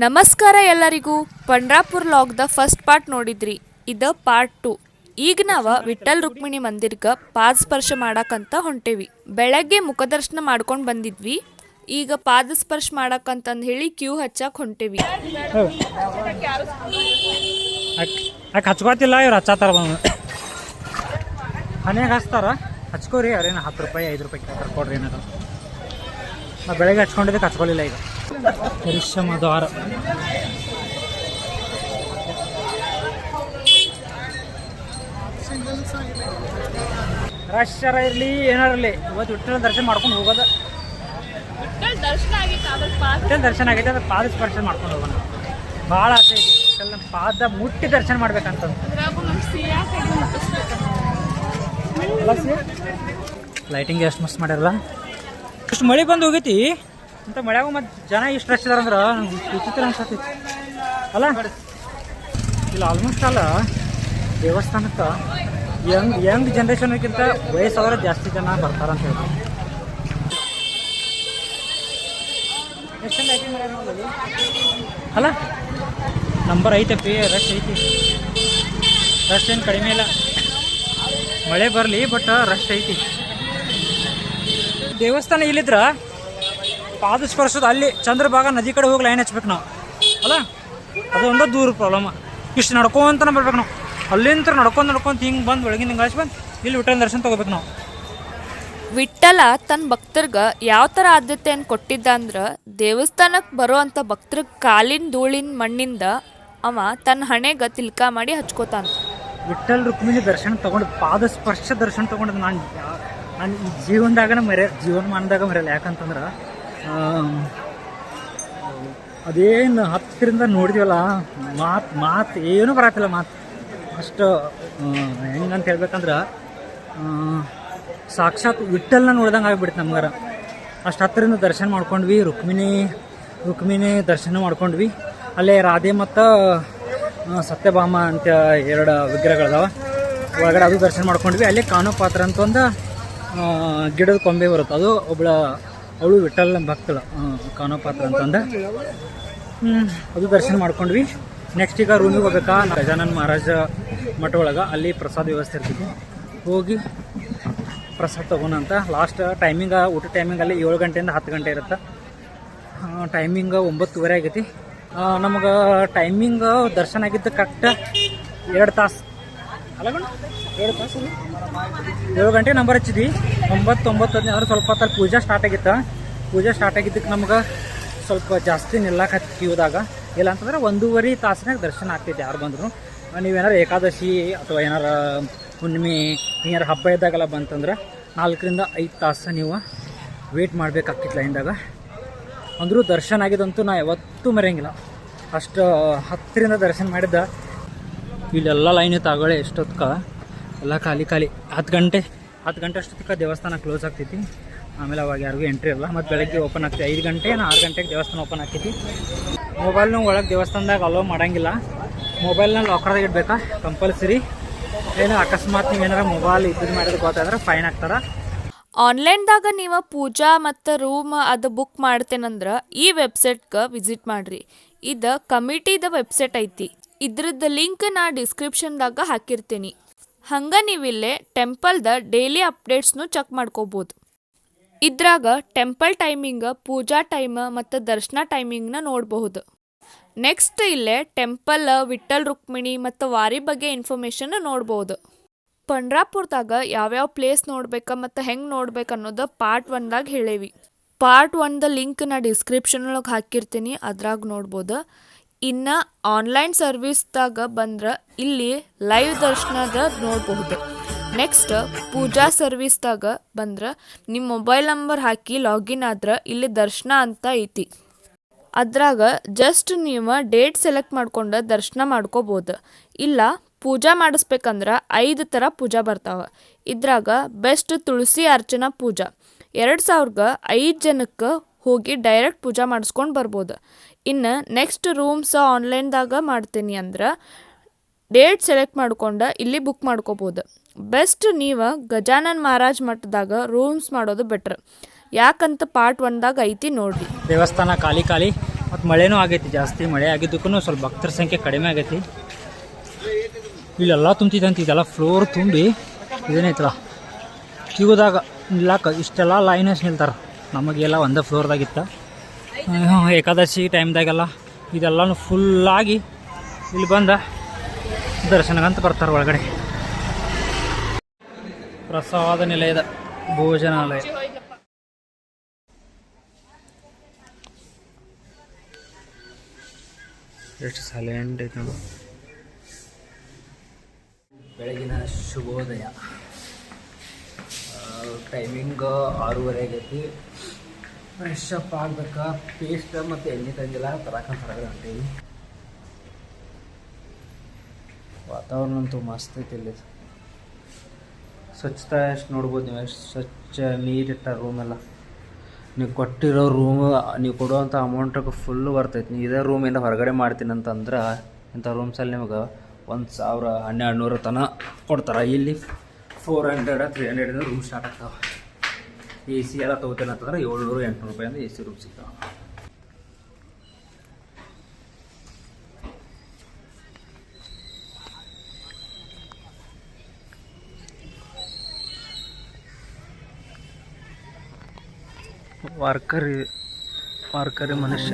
ನಮಸ್ಕಾರ ಎಲ್ಲರಿಗೂ. Pandharpur ಲಾಗ್ದ first part ನೋಡಿದ್ರಿ. ಇದು ಪಾರ್ಟ್ 2. ಈಗ ನಾವು ವಿಠಲ್ ರುಕ್ಮಿಣಿ ಮಂದಿರ್ಗೆ ಪಾದ ಸ್ಪರ್ಶ ಮಾಡಕ್ಕಂತ ಹೊಂಟೇವಿ. ಬೆಳಗ್ಗೆ ಮುಖದರ್ಶನ ಮಾಡ್ಕೊಂಡು ಬಂದಿದ್ವಿ. ಈಗ ಪಾದ ಸ್ಪರ್ಶ ಮಾಡಕ್ಕಂತಂದು ಹೇಳಿ ಕ್ಯೂ ಹಚ್ಚಕ್ಕೆ ಹೊಂಟೇವಿ. ಹಚ್ಕೋತಿಲ್ಲ ಇವ್ರು ಹಚ್ಚತ್ತಾರ ಮನೆಯಾಗ ಹಚ್ತಾರ ಹಚ್ಕೋರಿ. ಅವ್ರೇನು 10 ರೂಪಾಯಿ 5 ರೂಪಾಯಿ ಕೊಡ್ರಿ ಏನಾರ. ನಾವು ಬೆಳಗ್ಗೆ ಹಚ್ಕೊಂಡಿದ್ದಕ್ಕೆ ಹಚ್ಕೊಳ್ಳಿಲ್ಲ. ಈಗ ಪರಿಶ್ರಮ ದ್ವಾರ ರಶ್ಯರ ಇರಲಿ ಏನಾರಲಿ ಇವತ್ತು ವಿಠ್ಠಲ ದರ್ಶನ ಮಾಡ್ಕೊಂಡು ಹೋಗೋದ. ವಿಠ್ಠಲ ದರ್ಶನ ಆಗೈತೆ ಅದ್ರ ಪಾದ ಸ್ಪರ್ಶ ಮಾಡ್ಕೊಂಡು ಹೋಗೋಣ. ಭಾಳ ಆಸೆ ಇದೆ ವಿಠ್ಠಲನ ಪಾದ ಮುಟ್ಟಿ ದರ್ಶನ ಮಾಡ್ಬೇಕಂತ. ಲೈಟಿಂಗ್ ಎಷ್ಟು ಮಸ್ತ್ ಮಾಡ್ಯಾರಲ್ಲ. ಇಷ್ಟು ಮಳೆ ಬಂದು ಹೋಗೈತಿ ಅಂತ ಮಳ್ಯಾಗ ಮತ್ತು ಜನ ಇಷ್ಟು ರಶ್ ಇದಾರ ಅಂದ್ರೆ ವಿಚಿತ್ರ ಅನ್ಸತ್ತೈತಿ ಅಲ್ಲ. ಇಲ್ಲ ಆಲ್ಮೋಸ್ಟ್ ಅಲ್ಲ ದೇವಸ್ಥಾನಕ್ಕೆ ಯಂಗ್ ಜನ್ರೇಷನ್ಗಿಂತ ವಯಸ್ಸಾದ್ರೆ ಜಾಸ್ತಿ ಜನ ಬರ್ತಾರಂತ ಹೇಳ್ತಾರೆ. ಅಲ್ಲ ನಂಬರ್ ಐತಪ್ಪಿ, ರಶ್ ಐತಿ. ರಶ್ ಏನು ಕಡಿಮೆ ಇಲ್ಲ. ಮಳೆ ಬರಲಿ ಬಟ್ ರಶ್ ಐತಿ. ದೇವಸ್ಥಾನ ಇಲ್ಲಿದ್ರ ಪಾದ ಸ್ಪರ್ಶದ ಅಲ್ಲಿ ಚಂದ್ರಭಾಗ ನದಿ ಕಡೆ ಹೋಗಿ ಲೈನ್ ಹಚ್ಬೇಕು ನಾವು ಅಲ್ಲ. ಅದು ಒಂದೇ ದೂರ ಪ್ರಾಬ್ಲಮ್. ಇಷ್ಟು ನಡ್ಕೊಂತನ ಬರ್ಬೇಕು ನಾವು. ಅಲ್ಲಿಂದ ನಡ್ಕೊಂಡು ಹಿಂಗೆ ಬಂದು ಒಳಗಿನ ಹಿಂಗೆ ಹಚ್ಚಿ ಬಂದು ಇಲ್ಲಿ ವಿಠ್ಠಲ ದರ್ಶನ ತೊಗೋಬೇಕು ನಾವು. ವಿಠ್ಠಲ ತನ್ನ ಭಕ್ತರ್ಗೆ ಯಾವ ಥರ ಆದ್ಯತೆಯನ್ನು ಕೊಟ್ಟಿದ್ದ ಅಂದ್ರೆ ದೇವಸ್ಥಾನಕ್ಕೆ ಬರೋ ಅಂಥ ಭಕ್ತರಿಗೆ ಕಾಲಿನ ಧೂಳಿನ ಮಣ್ಣಿಂದ ಅವ ತನ್ನ ಹಣೆಗೆ ತಿಲ್ಕ ಮಾಡಿ ಹಚ್ಕೋತಾನ. ವಿಠ್ಠಲ ರುಕ್ಮಿಣಿ ದರ್ಶನ ತೊಗೊಂಡು ಪಾದ ಸ್ಪರ್ಶ ದರ್ಶನ ತೊಗೊಂಡು ನಾನು ಈ ಜೀವನದಾಗನ ಜೀವನಮಾನದಾಗ ಮರೆಯಲ್ಲ. ಯಾಕಂತಂದ್ರೆ ಅದೇನು ಹತ್ತಿರಿಂದ ನೋಡಿದ್ವಲ್ಲ, ಮಾತು ಏನೂ ಬರತ್ತಿಲ್ಲ. ಮಾತು ಅಷ್ಟು ಹೆಂಗಂತ ಹೇಳ್ಬೇಕಂದ್ರೆ ಸಾಕ್ಷಾತ್ ವಿಠ್ಠಲನ ನೋಡ್ದಂಗೆ ಆಗಿಬಿಡ್ತು ನಮ್ಗಾರ. ಅಷ್ಟು ಹತ್ತಿರಿಂದ ದರ್ಶನ ಮಾಡ್ಕೊಂಡ್ವಿ. ರುಕ್ಮಿಣಿ ದರ್ಶನ ಮಾಡ್ಕೊಂಡ್ವಿ. ಅಲ್ಲೇ ರಾಧೆ ಮತ್ತು ಸತ್ಯಭಾಮ ಅಂತ 2 ವಿಗ್ರಹಗಳದಾವ ಒಳಗಡೆ. ಅದು ದರ್ಶನ ಮಾಡ್ಕೊಂಡ್ವಿ. ಅಲ್ಲೇ ಕಾನೋ ಪಾತ್ರ ಅಂತ ಒಂದು ಗಿಡದ ಕೊಂಬೆ ಬರುತ್ತೆ. ಅದು ಅವಳು ವಿಠ್ಠಲ ಭಕ್ತಳು ಕಾನೋ ಪಾತ್ರ ಅಂತಂದ. ಅದು ದರ್ಶನ ಮಾಡ್ಕೊಂಡ್ವಿ. ನೆಕ್ಸ್ಟ್ ಈಗ ರೂಮಿಗೆ ಹೋಗ್ಬೇಕಾ. ಗಜಾನನ ಮಹಾರಾಜ ಮಠ ಒಳಗೆ ಅಲ್ಲಿ ಪ್ರಸಾದ ವ್ಯವಸ್ಥೆ ಇರ್ತಿದ್ವಿ. ಹೋಗಿ ಪ್ರಸಾದ ತೊಗೊಳಂತ. ಲಾಸ್ಟ್ ಟೈಮಿಂಗ ಊಟ ಟೈಮಿಂಗಲ್ಲಿ 7 ಗಂಟೆಯಿಂದ 10 ಗಂಟೆ ಇರುತ್ತೆ. ಟೈಮಿಂಗ್ 9:30 ಆಗೈತಿ. ನಮಗೆ ಟೈಮಿಂಗ್ ದರ್ಶನ ಆಗಿದ್ದು ಕರೆಕ್ಟ್ 2 ತಾಸು ಅಲ್ಲ. 2 ತಾಸು 7 ಗಂಟೆ ನಂಬರ್ ಹಚ್ಚಿದ್ವಿ. 9:15 ಅಂದ್ರೆ ಸ್ವಲ್ಪ ಹೊತ್ತಲ್ಲಿ ಪೂಜಾ ಸ್ಟಾರ್ಟ್ ಆಗಿತ್ತು. ಪೂಜೆ ಸ್ಟಾರ್ಟ್ ಆಗಿದ್ದಕ್ಕೆ ನಮ್ಗೆ ಸ್ವಲ್ಪ ಜಾಸ್ತಿ ನಿಲ್ಲಕ್ಕೆ ಕ್ಯೂದಾಗ. ಇಲ್ಲ ಅಂತಂದ್ರೆ 1.5 ತಾಸಿನಾಗ ದರ್ಶನ ಆಗ್ತೈತಿ ಯಾರು ಬಂದರು. ನೀವೇನಾರು ಏಕಾದಶಿ ಅಥವಾ ಏನಾರ ಹುಣ್ಣಿಮೆ ಏನಾರು ಹಬ್ಬ ಇದ್ದಾಗೆಲ್ಲ ಬಂತಂದ್ರೆ 4ರಿಂದ 5 ತಾಸು ನೀವು ವೇಟ್ ಮಾಡಬೇಕಾಗ್ತಿತ್ತು ಲೈನ್ದಾಗ. ಅಂದರೂ ದರ್ಶನ ಆಗಿದಂತೂ ನಾ ಯಾವತ್ತೂ ಮರೆಯಂಗಿಲ್ಲ. ಅಷ್ಟು ಹತ್ತಿರಿಂದ ದರ್ಶನ ಮಾಡಿದ್ದ. ಇಲ್ಲೆಲ್ಲ ಲೈನ್ ಇತ್ತು ಆಗಳೇ. ಎಷ್ಟೊತ್ತಕ್ಕೆ ಎಲ್ಲ ಖಾಲಿ 10 ಗಂಟೆ ಅಷ್ಟೊತ್ತಕ್ಕೆ ದೇವಸ್ಥಾನ ಕ್ಲೋಸ್ ಆಗ್ತೈತಿ. ಆಮೇಲೆ ಅವಾಗ ಯಾರಿಗೂ ಎಂಟ್ರಿ ಇರಲ್ಲ. ಮತ್ತು ಬೆಳಗ್ಗೆ ಓಪನ್ ಆಗ್ತೈತಿ 5 ಗಂಟೆ 6 ಗಂಟೆಗೆ ದೇವಸ್ಥಾನ ಓಪನ್ ಆಗ್ತೈತಿ. ಮೊಬೈಲ್ನ ಒಳಗೆ ದೇವಸ್ಥಾನದಾಗ ಅಲೋ ಮಾಡೋಂಗಿಲ್ಲ. ಮೊಬೈಲ್ನ ಲಾಕರ್ದಾಗ ಇಡಬೇಕಾ ಕಂಪಲ್ಸರಿ. ಏನು ಅಕಸ್ಮಾತ್ ನೀವೇನಾರ ಮೊಬೈಲ್ ಇದು ಮಾಡಿದ್ರೆ ಗೊತ್ತಾದ್ರೆ ಫೈನ್ ಹಾಕ್ತಾರೆ. ಆನ್ಲೈನ್ದಾಗ ನೀವು ಪೂಜಾ ಮತ್ತು ರೂಮ್ ಅದು ಬುಕ್ ಮಾಡ್ತೇನಂದ್ರೆ ಈ ವೆಬ್ಸೈಟ್ಗೆ ವಿಸಿಟ್ ಮಾಡಿರಿ. ಇದು ಕಮಿಟಿದ ವೆಬ್ಸೈಟ್ ಐತಿ. ಇದ್ರದ್ದು ಲಿಂಕ್ ನಾ ಡಿಸ್ಕ್ರಿಪ್ಷನ್ದಾಗ ಹಾಕಿರ್ತೀನಿ. ಹಂಗೆ ನೀವಿಲ್ಲೇ ಟೆಂಪಲ್ದ ಡೈಲಿ ಅಪ್ಡೇಟ್ಸ್ನು ಚೆಕ್ ಮಾಡ್ಕೋಬೋದು. ಇದ್ರಾಗ ಟೆಂಪಲ್ ಟೈಮಿಂಗ್, ಪೂಜಾ ಟೈಮ್ ಮತ್ತು ದರ್ಶನ ಟೈಮಿಂಗ್ನ ನೋಡಬಹುದು. ನೆಕ್ಸ್ಟ್ ಇಲ್ಲೇ ಟೆಂಪಲ್, ವಿಠ್ಠಲ್ ರುಕ್ಮಿಣಿ ಮತ್ತು ವಾರಿ ಬಗ್ಗೆ ಇನ್ಫಾರ್ಮೇಷನ್ ನೋಡ್ಬೋದು. ಪಂಡ್ರಾಪುರದಾಗ ಯಾವ್ಯಾವ ಪ್ಲೇಸ್ ನೋಡ್ಬೇಕು ಮತ್ತು ಹೆಂಗೆ ನೋಡ್ಬೇಕು ಅನ್ನೋದು ಪಾರ್ಟ್ 1ದಾಗ ಹೇಳೇವಿ. ಪಾರ್ಟ್ 1ದ ಲಿಂಕ್ ನಾ ಡಿಸ್ಕ್ರಿಪ್ಷನ್ ಒಳಗೆ ಹಾಕಿರ್ತೀನಿ, ಅದ್ರಾಗ ನೋಡ್ಬೋದು. ಇನ್ನು ಆನ್ಲೈನ್ ಸರ್ವಿಸ್ದಾಗ ಬಂದ್ರೆ ಇಲ್ಲಿ ಲೈವ್ ದರ್ಶನದ ನೋಡಬಹುದು. ನೆಕ್ಸ್ಟ್ ಪೂಜಾ ಸರ್ವಿಸ್ದಾಗ ಬಂದ್ರೆ ನಿಮ್ಮ ಮೊಬೈಲ್ ನಂಬರ್ ಹಾಕಿ ಲಾಗಿನ್ ಆದ್ರೆ ಇಲ್ಲಿ ದರ್ಶನ ಅಂತ ಐತಿ. ಅದ್ರಾಗ ಜಸ್ಟ್ ನೀವು ಡೇಟ್ ಸೆಲೆಕ್ಟ್ ಮಾಡ್ಕೊಂಡು ದರ್ಶನ ಮಾಡ್ಕೋಬೋದು. ಇಲ್ಲ ಪೂಜಾ ಮಾಡಿಸ್ಬೇಕಂದ್ರೆ 5 ಥರ ಪೂಜಾ ಬರ್ತಾವೆ. ಇದ್ರಾಗ ಬೆಸ್ಟ್ ತುಳಸಿ ಅರ್ಚನಾ ಪೂಜಾ 2000ಗೆ 5 ಜನಕ್ಕೆ ಹೋಗಿ ಡೈರೆಕ್ಟ್ ಪೂಜಾ ಮಾಡಿಸ್ಕೊಂಡು ಬರ್ಬೋದು. ಇನ್ನು ನೆಕ್ಸ್ಟ್ ರೂಮ್ಸ್ ಆನ್ಲೈನ್ದಾಗ ಮಾಡ್ತೀನಿ ಅಂದ್ರೆ ಡೇಟ್ ಸೆಲೆಕ್ಟ್ ಮಾಡ್ಕೊಂಡು ಇಲ್ಲಿ ಬುಕ್ ಮಾಡ್ಕೋಬೋದು. ಬೆಸ್ಟ್ ನೀವು ಗಜಾನನ ಮಹಾರಾಜ್ ಮಠದಾಗ ರೂಮ್ಸ್ ಮಾಡೋದು ಬೆಟ್ರ್. ಯಾಕಂತ ಪಾರ್ಟ್ 1ದಾಗ ಐತಿ ನೋಡ್ರಿ. ದೇವಸ್ಥಾನ ಖಾಲಿ ಮತ್ತು ಮಳೆನೂ ಆಗೈತಿ, ಜಾಸ್ತಿ ಮಳೆ ಆಗಿದ್ದಕ್ಕೂ ಸ್ವಲ್ಪ ಭಕ್ತರ ಸಂಖ್ಯೆ ಕಡಿಮೆ ಆಗೈತಿ. ಇಲ್ಲೆಲ್ಲ ತುಂಬ್ತಿದ್ದಂತ, ಇದೆಲ್ಲ ಫ್ಲೋರ್ ತುಂಬಿ ಇದೇನೈತಲ್ಲ ಕ್ಯೂದಾಗ ನಿಲ್ಲಾಕ ಇಷ್ಟೆಲ್ಲ ಲೈನಸ್ ನಿಲ್ತಾರೆ. ನಮಗೆಲ್ಲ ಒಂದೇ ಫ್ಲೋರ್ದಾಗಿತ್ತು. ಏಕಾದಶಿ ಟೈಮ್ದಾಗೆಲ್ಲ ಇದೆಲ್ಲನೂ ಫುಲ್ಲಾಗಿ ಇಲ್ಲಿ ಬಂದ ದರ್ಶನಗಂತ ಬರ್ತಾರೆ ಒಳಗಡೆ. ಪ್ರಸಾದ ನಿಲಯದ ಭೋಜನಾಲಯ. ಎಷ್ಟು ಸೈಲೆಂಟ್ ಐತೆ ನೋಡಿ. ಬೆಳಗಿನ ಶುಭೋದಯ. ಟೈಮಿಂಗ್ 6:30 ಆಗೈತಿ. ಫ್ರೆಶ್ ಅಪ್ ಆಗ್ಬೇಕಾ, ಪೇಸ್ಟ್ ಮತ್ತು ಎಣ್ಣೆ ತಂದಿಲ್ಲ ತರಕಂತ ಹೊರಗಡೆ ಹೊಂಟೀವಿ. ವಾತಾವರಣ ಅಂತೂ ಮಸ್ತ್ ಐತಿ ಇಲ್ಲಿ. ಸ್ವಚ್ಛತೆ ಎಷ್ಟು ನೋಡ್ಬೋದು ನೀವು, ಎಷ್ಟು ಸ್ವಚ್ಛ ನೀರಿಟ್ಟ ರೂಮೆಲ್ಲ. ನೀವು ಕೊಟ್ಟಿರೋ ರೂಮ್, ನೀವು ಕೊಡುವಂಥ ಅಮೌಂಟಿಗೆ ಫುಲ್ಲು ಬರ್ತೈತಿ. ನೀವು ಇದೇ ರೂಮಿಂದ ಹೊರಗಡೆ ಮಾಡ್ತೀನಿ ಅಂತಂದ್ರೆ ಇಂಥ ರೂಮ್ಸಲ್ಲಿ ನಿಮಗೆ 1,000 1,200 ತನಕ ಕೊಡ್ತಾರೆ. ಇಲ್ಲಿ 400 300 ರೂಮ್ ಸ್ಟಾರ್ಟ್ ಆಗ್ತಾವೆ. ಎ ಸಿ ಎಲ್ಲ ತೊಗೋತೇನೆ ಅಂತಂದ್ರೆ 700-800 ರೂಪಾಯಿಂದ ಎ ಸಿ ರೂಮ್ ಸಿಗ್ತಾವೆ. ವಾರ್ಕರಿ ಮನುಷ್ಯ.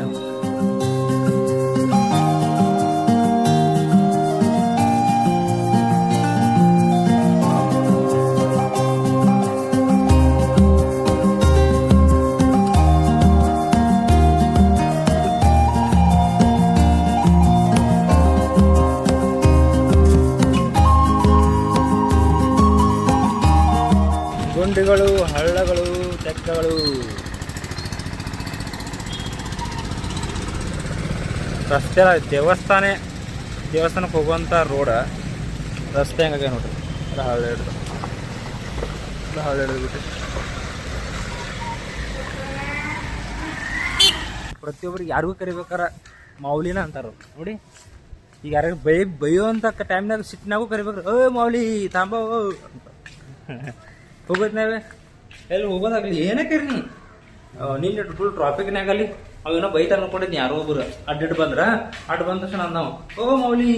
ಗುಂಡಿಗಳು, ಹಳ್ಳಗಳು, ತೆಕ್ಕಗಳು. ರಸ್ತೆ ದೇವಸ್ಥಾನಕ್ಕೆ ಹೋಗುವಂಥ ರೋಡ ರಸ್ತೆ ಹೆಂಗಾಗ ನೋಡ್ರಿ. ಹಳ್ಳಿ ಹಿಡಿದ್ಬಿಟ್ಟು ಪ್ರತಿಯೊಬ್ಬರಿಗೆ ಯಾರಿಗೂ ಕರಿಬೇಕಾರ ಮೌಲಿನ ಅಂತಾರ ನೋಡಿ. ಈಗ ಯಾರು ಬೈಯುವಂಥ ಟೈಮ್ನಾಗ ಸಿಟ್ಟಿನಾಗೂ ಕರಿಬೇಕ್ರಿ. ಮೌಲಿ ತಾಂಬ ಹೋಗೋದು ನಾವೇ ಎಲ್ಲಿ ಹೋಗೋದಾಗಲಿ ಏನೇ ಕರಿ ನಿನ್ನ ಫುಲ್ ಟ್ರಾಫಿಕ್ನಾಗಲಿ ಅವೇನೋ ಬೈತಾರ ಅನ್ಕೊಂಡಿದ್ನಿ. ಯಾರೋ ಒಬ್ಬರು ಅಡ್ಡ ಬಂದ ತಕ್ಷಣ ನಾವು ಮೌಲಿ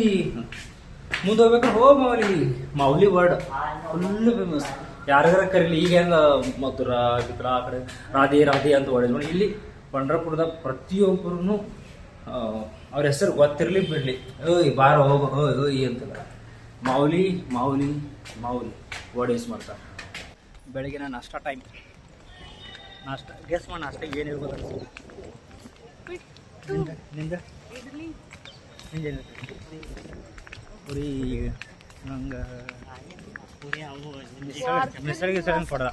ಮುಂದೆ ಹೋಗ್ಬೇಕು. ಮೌಲಿ ವರ್ಡ್ ಫುಲ್ ಫೇಮಸ್. ಯಾರಿಗಾರ ಕರೀಲಿ. ಈಗ ಹೆಂಗ ಮಥುರಾ ಗಿತ್ರ ಆ ಕಡೆ ರಾಧೆ ಅಂತ ಹೊಡೆದ್ ನೋಡಿ. ಇಲ್ಲಿ ಪಂಡ್ರಪುರದಾಗ ಪ್ರತಿಯೊಬ್ಬರೂ ಅವ್ರ ಹೆಸರು ಗೊತ್ತಿರಲಿ ಬಿಡ್ಲಿ, ಬಾರ ಹೋಯ್ ಅಂತಲ್ಲ ಮೌಲಿ ವರ್ಡ್ ಯೂಸ್ ಮಾಡ್ತಾರೆ. ಬೆಳಗಿನ ನಾಷ್ಟಾ ಟೈಮ್. ಗೆಸ್ ಮಾಡಿ ನಾಷ್ಟ ಏನು ಇರ್ಬೋದು ನಿಂದ? ಪುರಿ ನಂಗೆ ಮಿಸಳಿಗೆ ಕೊಡದ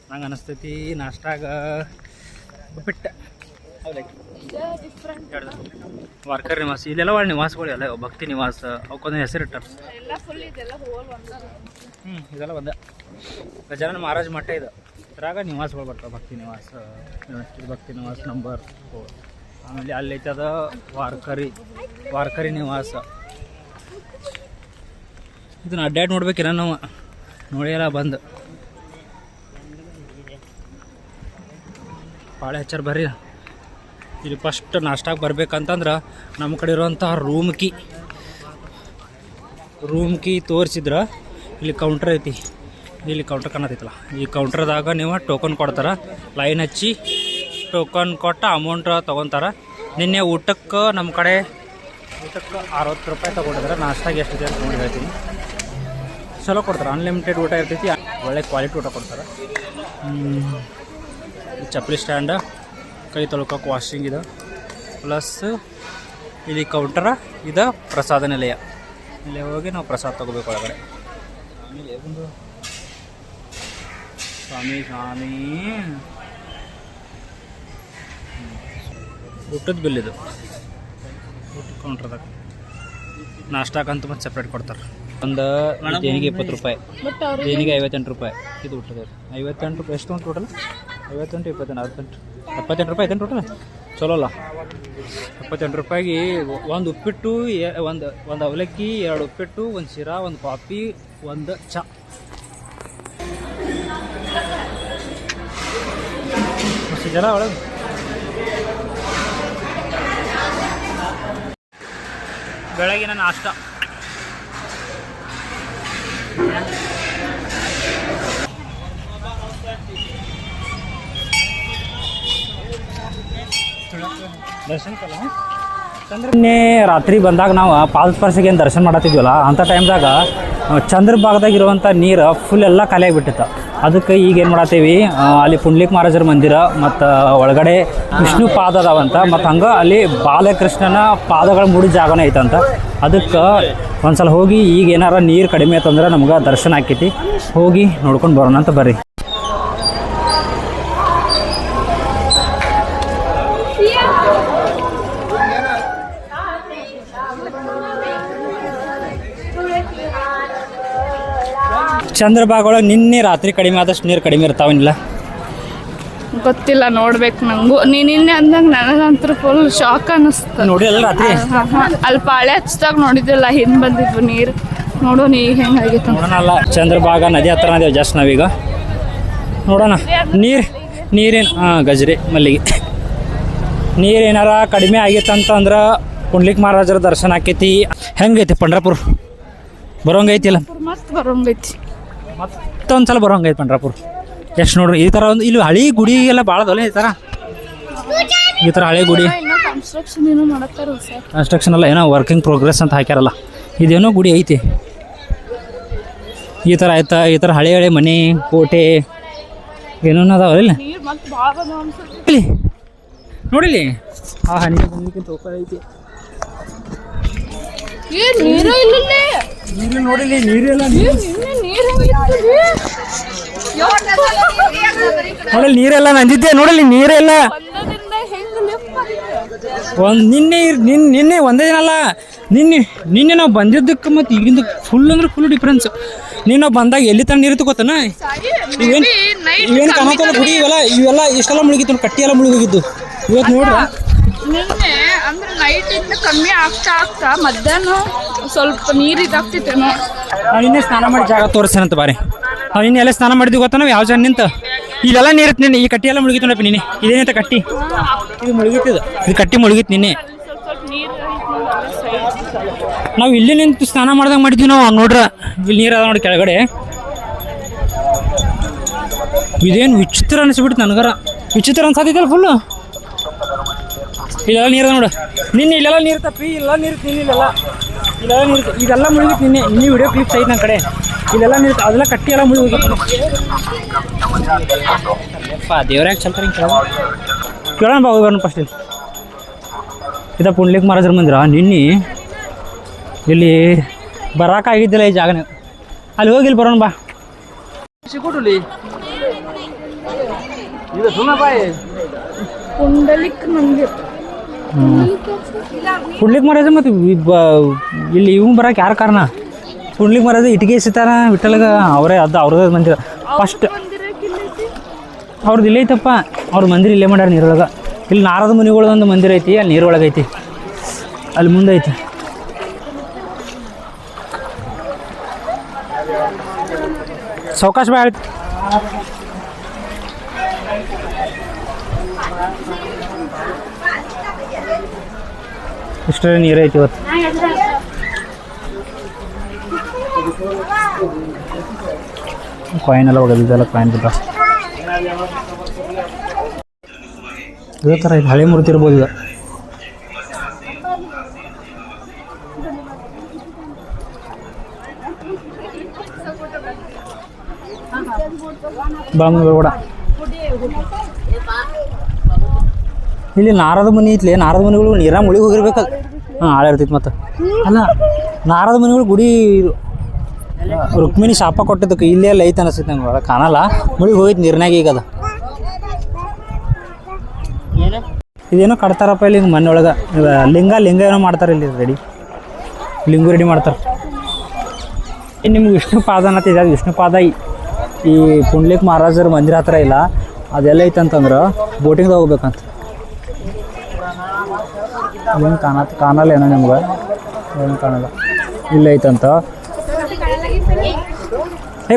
ನಂಗೆ ಅನಿಸ್ತೈತಿ. ನಾಷ್ಟಾಗ ಉಪ್ಪಿಟ್ಟ ವಾರ್ಕರ್ ನಿವಾಸ. ಇಲ್ಲೆಲ್ಲ ಒಳ್ಳೆ ನಿವಾಸಗಳು ಎಲ್ಲ ಭಕ್ತಿ ನಿವಾಸ ಅವಕ್ಕೊಂದು ಹೆಸರಿಟ್ಟಾರ. ಇದೆಲ್ಲ ಒಂದ ಗಜಾನನ ಮಹಾರಾಜ ಮಠ ಇದು. ಇದ್ರಾಗ ನಿವಾಸಗಳು ಬರ್ತಾವೆ. ಭಕ್ತಿ ನಿವಾಸ ನಂಬರ್ 4. ಆಮೇಲೆ ಅಲ್ಲಿ ಐತದ ವಾರ್ಕರಿ ನಿವಾಸ. ಇದನ್ನ ಅಡ್ಡಾಡಿ ನೋಡ್ಬೇಕಿರ ನಾವು ನೋಡಿಯಲ್ಲ ಬಂದು. ಭಾಳ ಹೆಚ್ಚಾರ ಬರ್ರಿ. ಇಲ್ಲಿ ಫಸ್ಟ್ ನಾಷ್ಟಾಗ ಬರ್ಬೇಕಂತಂದ್ರೆ ನಮ್ಮ ಕಡೆ ಇರುವಂಥ ರೂಮ್ ಕೀ ತೋರಿಸಿದ್ರೆ ಇಲ್ಲಿ ಕೌಂಟ್ರ್ ಐತಿ. ಇಲ್ಲಿ ಕೌಂಟ್ರ್ ಕಾಣತೈತಲ್ಲ, ಈ ಕೌಂಟ್ರದಾಗ ನೀವು ಟೋಕನ್ ಕೊಡ್ತಾರೆ. ಲೈನ್ ಹಚ್ಚಿ ಟೋಕನ್ ಕೊಟ್ಟು ಅಮೌಂಟ್ ತೊಗೊತಾರೆ. ನಿನ್ನೆ ಊಟಕ್ಕೆ ನಮ್ಮ ಕಡೆ 60 ರೂಪಾಯಿ ತೊಗೊಂಡಿದ್ರೆ. ನಾಷ್ಟಾಗೆ ಎಷ್ಟಿದೆ ಅಂತ ನೋಡಿ ಹೇಳ್ತೀನಿ. ಚಲೋ ಕೊಡ್ತಾರೆ, ಅನ್ಲಿಮಿಟೆಡ್ ಊಟ ಇರ್ತೈತಿ, ಒಳ್ಳೆ ಕ್ವಾಲಿಟಿ ಊಟ ಕೊಡ್ತಾರೆ. ಚಪ್ಪಲಿ ಸ್ಟ್ಯಾಂಡ, ಕೈ ತೊಳ್ಕೊಕ್ಕೆ ವಾಷಿಂಗ್ ಇದೆ, ಪ್ಲಸ್ ಇಲ್ಲಿ ಕೌಂಟರ, ಇದು ಪ್ರಸಾದ ನಿಲಯ. ಇಲ್ಲಿ ಹೋಗಿ ನಾವು ಪ್ರಸಾದ ತೊಗೋಬೇಕು ಒಳಗಡೆ. ಆಮೇಲೆ ಒಂದು ಸ್ವಾಮಿ ಊಟದ ಬಿಲ್ ಇದು. ಊಟದ ಕೌಂಟ್ರದಾಗ ನಾಷ್ಟಾಕಂತೂ ಮತ್ತು ಸಪ್ರೇಟ್ ಕೊಡ್ತಾರೆ. ಒಂದು ದೇನಿಗೆ 20 ರೂಪಾಯಿ, ದೇನಿಗೆ 58 ರೂಪಾಯಿ. ಇದು ಊಟದ 58 ರೂಪಾಯಿ. ಎಷ್ಟು ಒಂದು ಟೋಟಲ್? 58, 28, 78 ರೂಪಾಯಿ ಐತೇನು ಟೋಟಲ್? ಚಲೋ ಅಲ್ಲ? 78 ರೂಪಾಯಿಗೆ ಒಂದು ಉಪ್ಪಿಟ್ಟು, ಒಂದು ಅವಲಕ್ಕಿ, 2 ಉಪ್ಪಿಟ್ಟು, ಒಂದು ಶಿರಾ, ಒಂದು ಕಾಫಿ, ಒಂದು ಚಾ. ಜಲ ಒಳಗೆ ಬೆಳಗಿನ ನಾಷ್ಟ ನಿನ್ನೆ ರಾತ್ರಿ ಬಂದಾಗ ನಾವು ಪಾದಸ್ಪರ್ಶಿಗೆ ಏನು ದರ್ಶನ ಮಾಡತ್ತಿದ್ವಲ್ಲ ಅಂಥ ಟೈಮ್ದಾಗ ಚಂದ್ರಭಾಗದಾಗ ಇರುವಂಥ ನೀರು ಫುಲ್ ಎಲ್ಲ ಖಾಲಿ ಆಗಿಬಿಟ್ಟಿತ್ತು. ಅದಕ್ಕೆ ಈಗ ಏನು ಮಾಡತ್ತೀವಿ, ಅಲ್ಲಿ ಪುಂಡ್ಲಿಕ್ ಮಹಾರಾಜರ ಮಂದಿರ ಮತ್ತು ಒಳಗಡೆ ವಿಷ್ಣು ಪಾದ ಅದಾವಂತ, ಮತ್ತು ಹಂಗೆ ಅಲ್ಲಿ ಬಾಲಕೃಷ್ಣನ ಪಾದಗಳು ಮೂಡಿ ಜಾಗನೇ ಐತಂತ. ಅದಕ್ಕೆ ಒಂದ್ಸಲ ಹೋಗಿ ಈಗ ಏನಾರ ನೀರು ಕಡಿಮೆ ಆಯ್ತಂದ್ರೆ ನಮ್ಗೆ ದರ್ಶನ ಆಕೈತಿ, ಹೋಗಿ ನೋಡ್ಕೊಂಡು ಬರೋಣ ಅಂತ ಬರ್ರಿ. ಚಂದ್ರಭಾಗ ಒಳಗೆ ನಿನ್ನೆ ರಾತ್ರಿ ಕಡಿಮೆ ಆದಷ್ಟು ನೀರು ಕಡಿಮೆ ಇರ್ತಾವನಿಲ್ಲ, ಗೊತ್ತಿಲ್ಲ, ನೋಡ್ಬೇಕು ನಂಗೂ. ನಿನ್ನೆ ಅಂದಾಗ ನನಗಂತೂ ಫುಲ್ ಶಾಕ್ ಅನ್ನಿಸ್ತು. ನೋಡಿ ಅಲ್ಲ ರಾತ್ರಿ ಅಲ್ಲಿ ಪಾಳೆ ಹಚ್ಚಿದಾಗ ನೋಡಿದ್ದಿಲ್ಲ, ಹಿಂದೆ ಬಂದಿದ್ವು ನೀರು. ನೋಡು ನೀ ಹೆಂಗಾಗಿತ್ತು ನೋಡೋಣಲ್ಲ. ಚಂದ್ರಭಾಗ ನದಿ ಹತ್ರ ಅದೇವು ಜಸ್ಟ್ ನಾವೀಗ ನೋಡೋಣ. ನೀರೇನು ಗಜರಿ ಮಲ್ಲಿಗೆ ನೀರು ಏನಾರ ಕಡಿಮೆ ಆಗಿತ್ತಂತಂದ್ರೆ ಪುಂಡ್ಲಿಕ್ ಮಹಾರಾಜರ ದರ್ಶನ ಆಕೈತಿ. ಹೆಂಗೈತಿ ಪಂಡ್ರಾಪುರ? ಬರೋಂಗೈತಿಲ್ಲ? ಮಸ್ತ್ ಬರೋಂಗೈತಿ, ಮತ್ತೊಂದ್ಸಲ ಬರೋಂಗೈತಿ ಪಂಡ್ರಾಪುರ. ಎಷ್ಟು ನೋಡ್ರಿ ಈ ಥರ ಒಂದು ಇಲ್ಲಿ ಹಳಿ ಗುಡಿ ಎಲ್ಲ ಭಾಳ ಅದಾವಲ್ಲ ಈ ಥರ ಹಳೆ ಗುಡಿ. ಕನ್ಸ್ಟ್ರಕ್ಷನ್ ಅಲ್ಲ, ಏನೋ ವರ್ಕಿಂಗ್ ಪ್ರೋಗ್ರೆಸ್ ಅಂತ ಹಾಕ್ಯಾರಲ್ಲ. ಇದೇನೋ ಗುಡಿ ಐತಿ ಈ ಥರ ಆಯ್ತಾ. ಈ ಥರ ಹಳೆ ಮನೆ ಕೋಟೆ ಏನೇನು ಅದಾವಲ್ಲ ಇಲ್ಲಿ ನೋಡಿಲಿ. ನೀರು ಬಂದಕ್ಕಿಂತ ಓಪನ್ ಐತಿ. ನೀರು ನೋಡಿಲಿ, ನೀರೆಲ್ಲ ನೋಡಲಿ, ನೀರೆಲ್ಲ ನಂದಿದ್ದೆ ನೋಡಲಿ. ನೀರೆಲ್ಲ ನಿನ್ನೆ ಒಂದೇ ದಿನ ಅಲ್ಲ, ನಿನ್ನೆ ನಾವು ಬಂದಿದ್ದಕ್ಕೆ ಮತ್ತು ಈಗಿಂದ ಫುಲ್ ಅಂದ್ರೆ ಫುಲ್ ಡಿಫ್ರೆನ್ಸ್. ನಾವು ಬಂದಾಗ ಎಲ್ಲಿ ತನಕ ನೀರು ತಗೋತಾನ, ಇವೇನು ಕಾಣತ್ತಲ್ಲ ಗುಡಿ, ಇವೆಲ್ಲ ಇಷ್ಟೆಲ್ಲ ಮುಳುಗಿತ್ತು, ಕಟ್ಟಿ ಎಲ್ಲ ಮುಳುಗೋಗಿದ್ದು. ಇವತ್ತು ನೋಡ್ರ ನಿನ್ನೆ ಅಂದ್ರೆ ನೈಟ್ ಇಂದ ಕಮ್ಮಿ ಆಗ್ತಾ ಮಧ್ಯಾಹ್ನ ಸ್ವಲ್ಪ ನೀರು ಇದಾಗ್ತಿತ್ತೇನೋ. ನಾವು ನಿನ್ನೆ ಸ್ನಾನ ಮಾಡಿ ಜಾಗ ತೋರಿಸ್ತೇನಂತ ಬಾರಿ. ನಾವು ನಿನ್ನೆ ಎಲ್ಲ ಸ್ನಾನ ಮಾಡಿದ್ವಿ ಗೊತ್ತಾ, ನಾವು ಯಾವ ಜಾಗ ನಿಂತ ಇಲ್ಲೆಲ್ಲ ನೀರು ನಿನ್ನೆ. ಈ ಕಟ್ಟಿ ಎಲ್ಲ ಮುಳುಗಿತ್ತು ನೋಡಪ್ಪ ನಿನ್ನೆ. ಇದೇನಂತ ಕಟ್ಟಿ ಇದು ಮುಳುಗಿತ್ತಿದ್ದು, ಇದು ಕಟ್ಟಿ ಮುಳುಗಿತ್ತು ನಿನ್ನೆ. ನಾವು ಇಲ್ಲಿ ನಿಂತು ಸ್ನಾನ ಮಾಡ್ದಂಗೆ ಮಾಡಿದ್ವಿ ನಾವು. ನೋಡ್ರ ಇಲ್ಲಿ ನೀರು ಅದ ನೋಡಿ ಕೆಳಗಡೆ. ಇದೇನು ವಿಚಿತ್ರ ಅನಿಸ್ಬಿಡ್ತು ನನಗರ. ವಿಚಿತ್ರ ಅನ್ಸಾತೈತಲ್ಲ ಫುಲ್ಲು. ಇಲ್ಲೆಲ್ಲ ನೀರು ನೋಡು. ನಿನ್ನೆ ಇಲ್ಲೆಲ್ಲ ನೀರು ತಪ್ಪಿ ಇಲ್ಲೆಲ್ಲ ನೀರು ನಿನ್ನೆ ಇಲ್ಲೆಲ್ಲ ನೀರು ಇದೆಲ್ಲ ಮುಳುಗಿತ್ತು ನಿನ್ನೆ. ಇನ್ನೂ ವಿಡಿಯೋ ಕ್ಲಿಪ್ಸ್ ಐತೆ ನನ್ನ ಕಡೆ. ಇಲ್ಲೆಲ್ಲ ನೀರು ಅದೆಲ್ಲ ಕಟ್ಟಿ ಎಲ್ಲ ಮುಳುಗೋಗಿತ್ತು. ದೇವ್ರ್ಯಾಗ ಚಲ್ತಾರೆ ಹಿಂಗೆ ಕೇಳೋಣ ಬಾ, ಹೋಗೋಣ ಫಸ್ಟ್. ಇಲ್ಲಿ ಇದ ಪುಂಡ್ಲಿಕ್ ಮಹಾರಾಜರ ಮಂದಿರ. ನಿನ್ನೆ ಇಲ್ಲಿ ಬರೋಕ್ಕಾಗಿದ್ದಿಲ್ಲ ಈ ಜಾಗನೇ. ಅಲ್ಲಿ ಹೋಗಿ ಇಲ್ಲಿ ಬರೋಣ ಬಾ. ಪುಂಡಲಿಕ್ ಮಂದಿರ, ಪುಂಡ್ಲಿಕ್ ಮಹಾರಾಜ ಮತ್ತು ಇಲ್ಲಿ ಇವ್ ಬರೋಕೆ ಯಾರು ಕಾರಣ? ಪುಂಡ್ಲಿಕ್ ಮಹಾರಾಜ ಇಟ್ಟಿಗೆ ಸಿತಾರ ವಿಠಲಗ ಅವರೇ ಅವ್ರದ್ದು ಮಂದಿರ ಫಸ್ಟ್. ಅವ್ರದ್ದು ಇಲ್ಲೇ ಐತಪ್ಪ, ಅವ್ರ ಮಂದಿರ ಇಲ್ಲೇ ಮಾಡ್ಯಾರ ನೀರೊಳಗೆ. ಇಲ್ಲಿ ನಾರದ ಮುನಿಗಳದೊಂದು ಮಂದಿರ ಐತಿ, ಅಲ್ಲಿ ನೀರೊಳಗೆ ಐತಿ, ಅಲ್ಲಿ ಮುಂದೆ ಐತಿ. ಸಾವಕಾಶ ಬಾ ಹೇಳ್ತಿ. ಇಷ್ಟೇ ನೀರು ಐತಿ ಇವತ್ತು. ಕಾಯಿನ್ ಎಲ್ಲ ಒಗದಿದ್ದೆಲ್ಲ ಕಾಯಿನ್ ಬಿದ್ದ ಇದೇ ಥರ ಇದು ಹಳೆ ಮೂರ್ತಿ ಇರ್ಬೋದು. ಈಗ ಬಾಮಗೌಡ ಇಲ್ಲಿ ನಾರದ ಮನಿ ಐತ್ಲಿ. ನಾರದ ಮನಿಗಳು ನೀರಾಗ ಮುಳುಗಿ ಹೋಗಿರ್ಬೇಕು. ಆಳ ಇರ್ತೈತಿ. ಮತ್ತು ಅಲ್ಲ ನಾರದ ಮನಿಗಳು ಗುಡಿ ರುಕ್ಮಿಣಿ ಶಾಪ ಕೊಟ್ಟಿದ್ದಕ್ಕೆ ಇಲ್ಲೇ ಎಲ್ಲ ಐತೆ ಅನಿಸ್ತೈತೆ ನಂಗೆ. ಒಳಗೆ ಕಾಣಲ್ಲ, ಮುಳುಗಿ ಹೋಗಿತ್ತು ನೀರಿನಾಗ. ಈಗ ಅದು ಇದೇನೋ ಕಟ್ತಾರಪ್ಪ ಇಲ್ಲಿ ಹಿಂಗೆ ಮನೆ ಒಳಗೆ. ಲಿಂಗ ಏನೋ ಮಾಡ್ತಾರೆ ಇಲ್ಲಿ. ಲಿಂಗು ರೆಡಿ ಮಾಡ್ತಾರೆ. ನಿಮ್ಗೆ ವಿಷ್ಣು ಪಾದ ಅನ್ನತ್ತಿದೆ. ಅದು ವಿಷ್ಣು ಪಾದ ಈ ಪುಂಡ್ಲಿಕ್ ಮಹಾರಾಜರ ಮಂದಿರ ಹತ್ರ ಇಲ್ಲ. ಅದೆಲ್ಲ ಐತಂತಂದ್ರೆ ಬೋಟಿಂಗ್ದಾಗ ಹೋಗ್ಬೇಕಂತ. ಏನು ಕಾಣಲ್ಲ ಏನೋ ನಿಮ್ಗೆ, ಏನು ಕಾಣಲ್ಲ. ಇಲ್ಲ ಐತಂತ.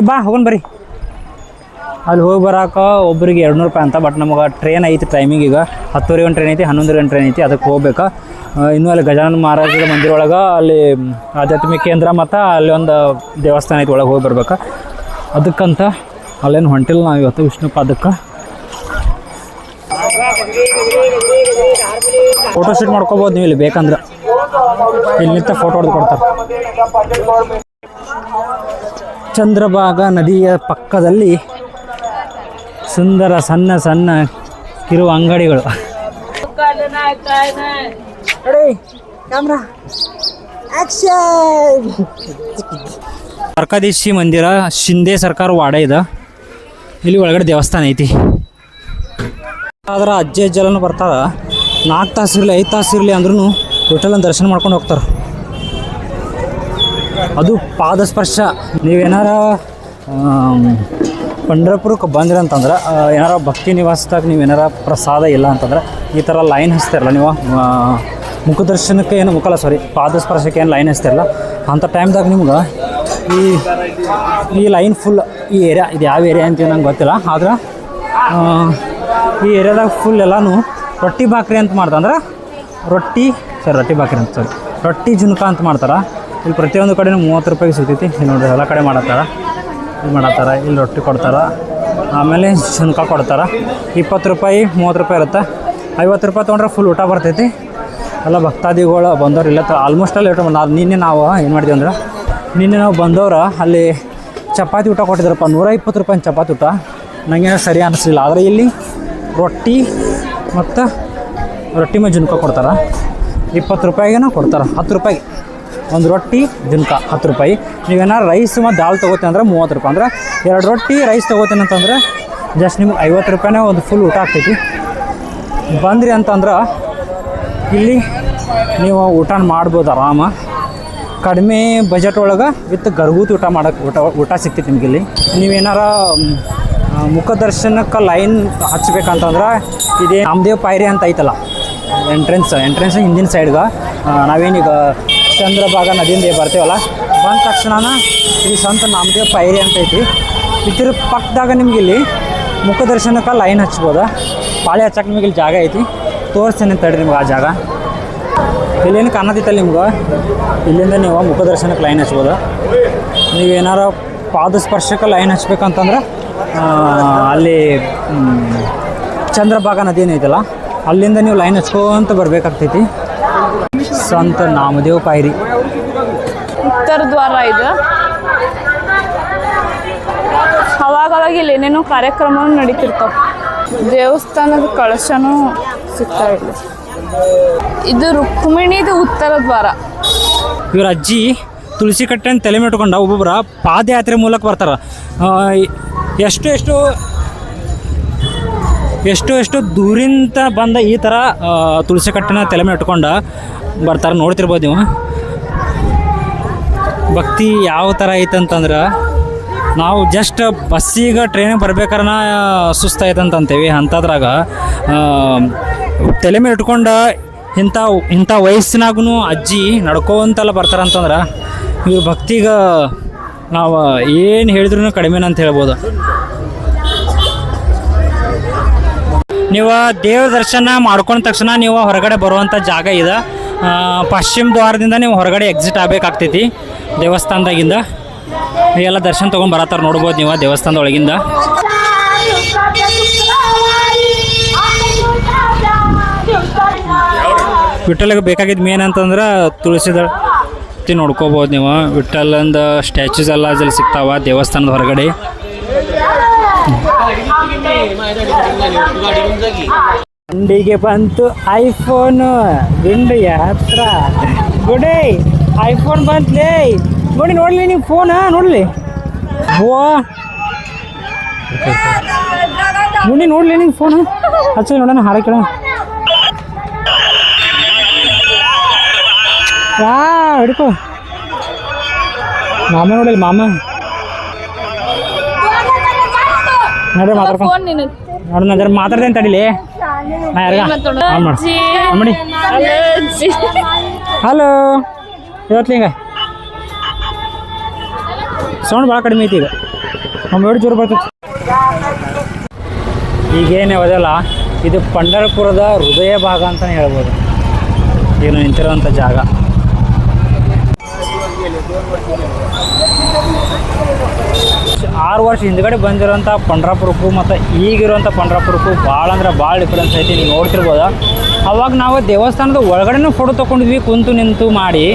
ಬಾ ಹೋಗೋಣ ಬರ್ರಿ. ಅಲ್ಲಿ ಹೋಗಿ ಬರೋಕೆ ಒಬ್ಬರಿಗೆ 200 ರೂಪಾಯಿ ಅಂತ. ಬಟ್ ನಮಗೆ ಟ್ರೈನ್ ಐತಿ ಟೈಮಿಂಗ್ ಈಗ 10:30 ಒಂದು ಟ್ರೈನ್ ಐತಿ, 11 ಗಂಟೆ ಟ್ರೈನ್ ಐತಿ, ಅದಕ್ಕೆ ಹೋಗ್ಬೇಕು. ಇನ್ನೂ ಅಲ್ಲಿ ಗಜಾನನ ಮಹಾರಾಜರ ಮಂದಿರ ಒಳಗೆ ಅಲ್ಲಿ ಆಧ್ಯಾತ್ಮಿಕ ಕೇಂದ್ರ ಮತ್ತು ಅಲ್ಲಿ ಒಂದು ದೇವಸ್ಥಾನ ಐತಿ, ಒಳಗೆ ಹೋಗಿ ಬರ್ಬೇಕು. ಅದಕ್ಕಂತ ಅಲ್ಲೇನು ಹೊಂಟಿಲ್ಲ ನಾವು ಇವತ್ತು ವಿಷ್ಣು ಪಾದಕ್ಕೆ. ಫೋಟೋ ಶೂಟ್ ಮಾಡ್ಕೋಬೋದು ನೀವು ಇಲ್ಲಿ ಬೇಕಂದ್ರೆ, ಇಲ್ಲಿ ನಿಂತ ಫೋಟೋ ಹೊಡೆದು ಕೊಡ್ತಾರೆ. ಚಂದ್ರಭಾಗಾ ನದಿಯ ಪಕ್ಕದಲ್ಲಿ ಸುಂದರ ಸಣ್ಣ ಸಣ್ಣ ಕಿರು ಅಂಗಡಿಗಳು. ದ್ವಾರಕಾಧೀಶಿ ಮಂದಿರ, ಶಿಂದೆ ಸರ್ಕಾರ ವಾಡ ಇದೆ. ಇಲ್ಲಿ ಒಳಗಡೆ ದೇವಸ್ಥಾನ ಐತಿ. ಆದ್ರೆ ಅಜ್ಜೆಲ್ಲನೂ ಬರ್ತಾರೆ. 4 ತಾಸು ಇರಲಿ 5 ತಾಸು ಇರಲಿ ಅಂದ್ರೂ ಹೋಟೆಲನ್ನು ದರ್ಶನ ಮಾಡ್ಕೊಂಡು ಹೋಗ್ತಾರೆ. ಅದು ಪಾದಸ್ಪರ್ಶ. ನೀವೇನಾರ ಪಂಢರಪುರಕ್ಕೆ ಬಂದ್ರಿ ಅಂತಂದ್ರೆ, ಏನಾರ ಭಕ್ತಿ ನಿವಾಸದಾಗ ನೀವೇನಾರ ಪ್ರಸಾದ ಇಲ್ಲ ಅಂತಂದ್ರೆ ಈ ಥರ ಲೈನ್ ಹಚ್ತಾರಲ್ಲ ನೀವು, ಮುಖದರ್ಶನಕ್ಕೆ ಏನು ಪಾದಸ್ಪರ್ಶಕ್ಕೆ ಏನು ಲೈನ್ ಹಚ್ತಾರಲ್ಲ, ಅಂಥ ಟೈಮ್ದಾಗ ನಿಮ್ಗೆ ಈ ಲೈನ್ ಫುಲ್ ಈ ಏರಿಯಾ, ಇದು ಯಾವ ಏರಿಯಾ ಅಂತೀವಿ ನಂಗೆ ಗೊತ್ತಿಲ್ಲ, ಆದ್ರೆ ಈ ಏರಿಯಾದಾಗ ಫುಲ್ ಎಲ್ಲನೂ ರೊಟ್ಟಿ ಭಾಕ್ರಿ ಅಂತ ಮಾಡ್ತಂದ್ರೆ ರೊಟ್ಟಿ ಭಾಕ್ರಿ ಅಂತ ರೊಟ್ಟಿ ಜುನ್ಕ ಅಂತ ಮಾಡ್ತಾರೆ. ಇಲ್ಲಿ ಪ್ರತಿಯೊಂದು ಕಡೆ 30 ರೂಪಾಯಿಗೆ ಸಿಗ್ತೈತಿ. ಇಲ್ಲಿ ನೋಡಿರಿ ಎಲ್ಲ ಕಡೆ ಮಾಡತ್ತಾರ. ಇಲ್ಲಿ ರೊಟ್ಟಿ ಕೊಡ್ತಾರೆ, ಆಮೇಲೆ ಜುನ್ಕ ಕೊಡ್ತಾರೆ. 20 ರೂಪಾಯಿ 30 ರೂಪಾಯಿ ಇರುತ್ತೆ. 50 ರೂಪಾಯಿ ತೊಗೊಂಡ್ರೆ ಫುಲ್ ಊಟ ಬರ್ತೈತಿ. ಎಲ್ಲ ಭಕ್ತಾದಿಗಳು ಬಂದವ್ರು ಇಲ್ಲ ಆಲ್ಮೋಸ್ಟ್ ಅಲ್ಲಿ ಊಟ ನಿನ್ನೆ ನಾವು ಏನು ಮಾಡಿದ್ವಿ ಅಂದ್ರೆ, ನಿನ್ನೆ ನಾವು ಬಂದವ್ರು ಅಲ್ಲಿ ಚಪಾತಿ ಊಟ ಕೊಟ್ಟಿದ್ರಪ್ಪ, 120 ರೂಪಾಯಿ ಚಪಾತಿ ಊಟ. ನನಗೇನೋ ಸರಿ ಅನ್ನಿಸ್ಲಿಲ್ಲ. ಆದರೆ ಇಲ್ಲಿ ರೊಟ್ಟಿ ಮತ್ತು ಮೇಲೆ ಜುನ್ಕ ಕೊಡ್ತಾರೆ. 20 ರೂಪಾಯಿಗೇನೋ ಕೊಡ್ತಾರೆ. 10 ರೂಪಾಯಿ ಒಂದು ರೊಟ್ಟಿ ಜುನ್ಕ 10 ರೂಪಾಯಿ. ನೀವೇನಾರು ರೈಸ್ ಮತ್ತು ದಾಲ್ ತೊಗೋತೀನಿ ಅಂದ್ರೆ 30 ರೂಪಾಯಿ. ಅಂದ್ರೆ 2 ರೊಟ್ಟಿ ರೈಸ್ ತೊಗೋತೀನಿ ಅಂತಂದ್ರೆ ಜಸ್ಟ್ ನಿಮ್ಗೆ 50 ರೂಪಾಯಿನೇ ಒಂದು ಫುಲ್ ಊಟ ಆಗ್ತೈತಿ. ಬಂದ್ರಿ ಅಂತಂದ್ರೆ ಇಲ್ಲಿ ನೀವು ಊಟ ಮಾಡ್ಬೋದು ಆರಾಮ, ಕಡಿಮೆ ಬಜೆಟ್ ಒಳಗೆ ವಿತ್ ಗರ್ಭೂತಿ ಊಟ ಸಿಗ್ತೈತಿ ನಿಮ್ಗೆ. ಇಲ್ಲಿ ನೀವೇನಾರ ಮುಖದರ್ಶನಕ್ಕೆ ಲೈನ್ ಹಚ್ಬೇಕಂತಂದ್ರೆ ಇದೇ ನಾಮದೇವ್ ಪಾಯ್ರಿ ಅಂತ ಐತಲ್ಲ, ಎಂಟ್ರೆನ್ಸ್ ಹಿಂದಿನ ಸೈಡ್ಗೆ ನಾವೇನೀಗ ಚಂದ್ರಭಾಗಾ ನದಿಯಿಂದ ಬರ್ತೀವಲ್ಲ, ಬಂದ ತಕ್ಷಣ ಈ ಸಂತ ನಾಮದೇವ್ ಪಾಯ್ರಿ ಅಂತ ಐತಿ. ಇದ್ರ ಪಕ್ಕದಾಗ ನಿಮ್ಗೆ ಇಲ್ಲಿ ಮುಖದರ್ಶನಕ್ಕೆ ಲೈನ್ ಹಚ್ಬೋದು. ಪಾಳಿ ಹಚ್ಚಕ್ಕೆ ನಿಮಗೆ ಇಲ್ಲಿ ಜಾಗ ಐತಿ, ತೋರಿಸ್ತೇನೆ ತಡ್ರಿ ನಿಮ್ಗೆ ಆ ಜಾಗ. ಇಲ್ಲೇನು ಕಾಣತೈತಲ್ಲ ನಿಮ್ಗೆ, ಇಲ್ಲಿಂದ ನೀವು ಮುಖದರ್ಶನಕ್ಕೆ ಲೈನ್ ಹಚ್ಬೋದು. ನೀವೇನಾರ ಪಾದಸ್ಪರ್ಶಕ್ಕೆ ಲೈನ್ ಹಚ್ಬೇಕಂತಂದ್ರೆ ಅಲ್ಲಿ ಚಂದ್ರಭಾಗಾ ನದಿ ಏನೈತಲ್ಲ, ಅಲ್ಲಿಂದ ನೀವು ಲೈನ್ ಹಚ್ಕೊಂತ ಬರಬೇಕಾಗ್ತೈತಿ. ಸಂತ ನಾಮದೇವ್ ಪಾಯ್ರಿ ಉತ್ತರ ದ್ವಾರ ಇದು. ಅವಾಗವಾಗ ಇಲ್ಲಿ ಏನೇನೋ ಕಾರ್ಯಕ್ರಮ ನಡೀತಿರ್ತಾವೆ. ದೇವಸ್ಥಾನದ ಕಳಶನೂ ಸಿಗ್ತಾ ಇಲ್ಲಿ. ಇದು ರುಕ್ಮಿಣಿದು ಉತ್ತರ ದ್ವಾರ. ಇವ್ರ ಅಜ್ಜಿ ತುಳಸಿ ಕಟ್ಟೆನ ತಲೆ ಮೇಟ್ಕೊಂಡು ಒಬ್ಬೊಬ್ಬರ ಪಾದಯಾತ್ರೆ ಮೂಲಕ ಬರ್ತಾರೆ. ಎಷ್ಟು ದೂರಿಂದ ಬಂದ ಈ ಥರ ತುಳಸಿ ಕಟ್ಟೆನ ತಲೆ ಮೇಲೆ ಇಟ್ಕೊಂಡು ಬರ್ತಾರೆ. ನೋಡ್ತಿರ್ಬೋದು ನೀವು. ಭಕ್ತಿ ಯಾವ ಥರ ಐತಂತಂದ್ರೆ, ನಾವು ಜಸ್ಟ್ ಬಸ್ಸಿಗೆ ಟ್ರೈನಿಗೆ ಬರ್ಬೇಕಾರೆ ಸುಸ್ತಾಯ್ತಂತಂತೇವಿ. ಅಂಥದ್ರಾಗ ತಲೆ ಮೇಲೆ ಇಟ್ಕೊಂಡು ಇಂಥ ವಯಸ್ಸಿನಾಗೂ ಅಜ್ಜಿ ನಡ್ಕೊಂತೆಲ್ಲ ಬರ್ತಾರಂತಂದ್ರೆ ಇವ್ರ ಭಕ್ತಿಗೆ ನಾವು ಏನು ಹೇಳಿದ್ರೂ ಕಡಿಮೆನ ಅಂತ ಹೇಳ್ಬೋದು. ನೀವು ದೇವ್ರ ದರ್ಶನ ಮಾಡ್ಕೊಂಡ ತಕ್ಷಣ ನೀವು ಹೊರಗಡೆ ಬರುವಂಥ ಜಾಗ ಇದೆ. ಪಶ್ಚಿಮ ದ್ವಾರದಿಂದ ನೀವು ಹೊರಗಡೆ ಎಕ್ಸಿಟ್ ಆಗಬೇಕಾಗ್ತೈತಿ ದೇವಸ್ಥಾನದಾಗಿಂದ. ಎಲ್ಲ ದರ್ಶನ ತೊಗೊಂಡು ಬರತ್ತಾರೆ, ನೋಡ್ಬೋದು ನೀವು ದೇವಸ್ಥಾನದ ಒಳಗಿಂದ. ವಿಠ್ಠಲಿಗೆ ಬೇಕಾಗಿದ್ದು ಮೇನ್ ಅಂತಂದ್ರೆ ತುಳಸಿ ದತ್ತಿ ನೋಡ್ಕೋಬೋದು ನೀವು. ವಿಠ್ಠಲಂದ ಸ್ಟ್ಯಾಚ್ಯೂಸ್ ಎಲ್ಲ ಅಲ್ಲಿ ಸಿಗ್ತಾವ ದೇವಸ್ಥಾನದ ಹೊರಗಡೆ. ಅಂಡಿಗೆ ಬಂತು ಐಫೋನ್ ಗುಂಡಿಯ ಹತ್ರ. ಗುಡಿ ಐಫೋನ್ ಬಂತಲೇ ನೋಡಿ, ನೋಡ್ಲಿ ನೀವು ಫೋನ್ ನೋಡ್ಲಿ. ಗುಂಡಿ ನೋಡ್ಲಿ ನಿಂಗೆ ಫೋನ್ ಹಚ್ಚಿ ನೋಡೋಣ, ಹಾರ ಕೇಳೋಣ. ಹಿಡ್ಕೋ ಮಾಮ ನೋಡಿಲ್ಲ, ಮಾಮ ನೋಡ್ರಿ ಮಾತಾಡ್ಕೊಂಡು ನೋಡ ಜರ ಮಾತಾಡ್ತೇನೆ ತಡಿಲಿ. ನಾ ಯಾರಿಗ ಮಾಡಿ ಹಲೋ. ಇವತ್ತು ಹಿಂಗೆ ಸೌಂಡ್ ಭಾಳ ಕಡಿಮೆ ಐತಿ. ಈಗ ನಮ್ಮ ಎರಡು ಜೋರು ಬರ್ತೈತಿ. ಈಗೇನು ಯಾವುದಲ್ಲ ಇದು ಪಂಢರಪುರದ ಹೃದಯ ಭಾಗ ಅಂತಲೇ ಹೇಳ್ಬೋದು ಈಗ ನಾವು ನಿಂತಿರೋಂಥ ಜಾಗ. ಆರು ವರ್ಷ ಹಿಂದ್ಗಡೆ ಬಂದಿರೋಂಥ ಪಂಢರಪುರಕ್ಕೂ ಮತ್ತು ಈಗಿರೋಂಥ ಪಂಢರಪುರಕ್ಕೂ ಭಾಳ ಅಂದ್ರೆ ಭಾಳ ಡಿಫ್ರೆನ್ಸ್ ಐತಿ. ನೀವು ನೋಡ್ತಿರ್ಬೋದು, ಅವಾಗ ನಾವು ದೇವಸ್ಥಾನದ ಒಳಗಡೆನೂ ಫೋಟೋ ತೊಗೊಂಡಿದ್ವಿ ಕುಂತು ನಿಂತು ಮಾಡಿ.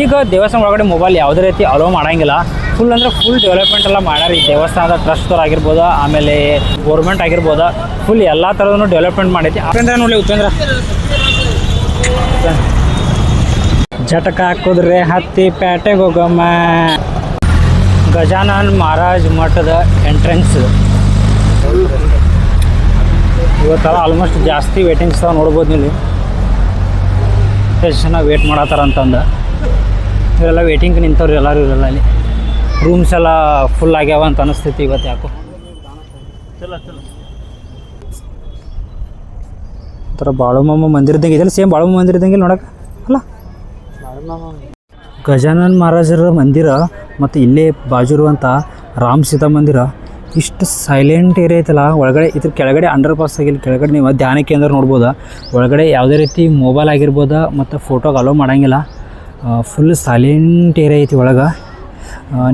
ಈಗ ದೇವಸ್ಥಾನ ಒಳಗಡೆ ಮೊಬೈಲ್ ಯಾವುದೇ ರೀತಿ ಅಲೋ ಮಾಡೋಂಗಿಲ್ಲ. ಫುಲ್ ಅಂದರೆ ಫುಲ್ ಡೆವಲಪ್ಮೆಂಟ್ ಎಲ್ಲ ಮಾಡ್ಯಾರ. ಈ ದೇವಸ್ಥಾನದ ಟ್ರಸ್ಟ್ದವ್ರು ಆಗಿರ್ಬೋದು, ಆಮೇಲೆ ಗೋರ್ಮೆಂಟ್ ಆಗಿರ್ಬೋದು, ಫುಲ್ ಎಲ್ಲ ಥರದೂ ಡೆವಲಪ್ಮೆಂಟ್ ಮಾಡೈತಿ. ಉಪೇಂದ್ರ ನೋಡಿ, ಉಪೇಂದ್ರ ಜಟಕ ಹಾಕಿದ್ರೆ ಹತ್ತಿ ಪೇಟೆಗೆ ಹೋಗಮ್ಮ. ಗಜಾನನ್ ಮಹಾರಾಜ್ ಮಠದ ಎಂಟ್ರೆನ್ಸ್ ಇವತ್ತಲ್ಲ ಆಲ್ಮೋಸ್ಟ್ ಜಾಸ್ತಿ ವೇಟಿಂಗ್ಸ್ ತಾವು ನೋಡ್ಬೋದು. ನೀವು ಎಷ್ಟು ಜನ ವೇಟ್ ಮಾಡತ್ತಾರ ಅಂತಂದು ಇವರೆಲ್ಲ ವೇಟಿಂಗ್ ನಿಂತವ್ರು ಎಲ್ಲರೂ ಇರಲ್ಲ. ಅಲ್ಲಿ ರೂಮ್ಸ್ ಎಲ್ಲ ಫುಲ್ ಆಗ್ಯಾವ ಅಂತ ಅನಿಸ್ತೈತಿ ಇವತ್ತು. ಯಾಕೋ ಒಂಥರ ಬಾಳುಮಮ್ಮ ಮಂದಿರದಂಗೆ ಇದೆಲ್ಲ ಸೇಮ್ ಬಾಳುಮಮ್ಮ ಮಂದಿರದಂಗೆ ನೋಡಕ್ಕೆ ಅಲ್ಲ. ಗಜಾನನ್ ಮಹಾರಾಜರ ಮಂದಿರ ಮತ್ತು ಇಲ್ಲೇ ಬಾಜುರುವಂಥ ರಾಮ್ ಸೀತಾ ಮಂದಿರ ಇಷ್ಟು ಸೈಲೆಂಟ್ ಏರಿಯಾ ಐತಲ್ಲ. ಒಳಗಡೆ ಇದ್ರ ಕೆಳಗಡೆ ಅಂಡರ್ ಪಾಸ್ ಆಗಿಲ್ಲ, ಕೆಳಗಡೆ ನೀವು ಧ್ಯಾನ ಕೇಂದ್ರ ನೋಡ್ಬೋದು. ಒಳಗಡೆ ಯಾವುದೇ ರೀತಿ ಮೊಬೈಲ್ ಆಗಿರ್ಬೋದು ಮತ್ತು ಫೋಟೋಗೆ ಅಲೋ ಮಾಡೋಂಗಿಲ್ಲ. ಫುಲ್ ಸೈಲೆಂಟ್ ಏರಿಯಾ ಐತಿ ಒಳಗೆ.